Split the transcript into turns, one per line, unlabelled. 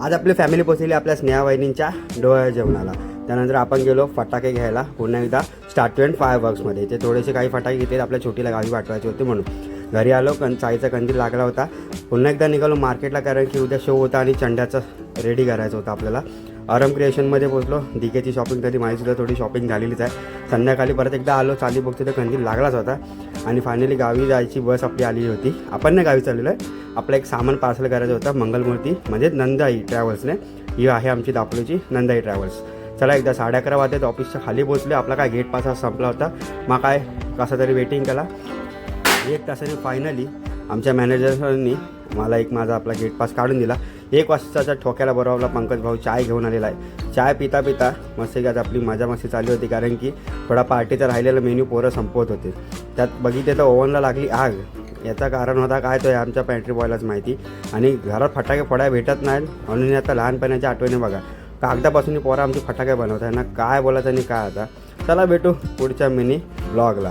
आज आपली फॅमिली पोहोचलेली आपल्या स्नेहा वहिनींच्या डोळ्या जेवणाला. त्यानंतर आपण गेलो फटाके घ्यायला पुन्हा एकदा स्टार्ट टू एंड फायरवर्क्समध्ये. ते थोडेसे काही फटाके घेतले आपल्या छोटीला गावी पाठवायचे होते म्हणून. घरी आलो चाईचा कंदील लागला होता. पुन्हा एकदा निघालो मार्केटला कारण की उद्या शो होता आणि चंड्याचं रेडी करायचं होतं आपल्याला. आरम क्रिएशनमध्ये पोहोचलो. डीकेची शॉपिंग कधी माझीसुद्धा थोडी शॉपिंग झालेलीच आहे. संध्याकाळी परत एकदा आलो चाली बघतो तर कंदील लागलाच होता. आणि फायनली गावी जायची बस आपली आलेली होती. आपण नाही गावी चाललेलो आहे. आपलं एक सामान पार्सल करायचं होतं मंगलमूर्ती म्हणजे नंदाई ट्रॅव्हल्सने. ही आहे आमची दापोलीची नंदाई ट्रॅव्हल्स. चला एकदा 11:30 वाजता ऑफिसच्या खाली पोहोचले. आपला काय गेट पास संपला होता. मग काय कसं तरी वेटिंग केला. 1 तासाने फायनली आमच्या मॅनेजरनी मला माझा आपला गेट पास काढून दिला. 1 वाजताच्या ठोक्याला बरोबरला पंकज भाऊ चाय घेऊन आलेला आहे. चाय पिता पिता मस्त आज आपली मजा मस्ती चालली होती कारण की थोडा पार्टीचा राहिलेला मेन्यू पोरं संपवत होते. त्यात बघितले तर ओव्हनला लागली आग. याचा कारण होता काय तो आमच्या पॅन्ट्री बॉयलाच माहिती. आणि घरात फटाके फोडायला भेटत नाहीत म्हणून आता लहानपणाच्या आठवणी बघा कागदापासून पोरं आमची फटाके बनवत आहे ना. काय बोलायचं आणि काय आता. चला भेटू पुढच्या मिनी ब्लॉगला.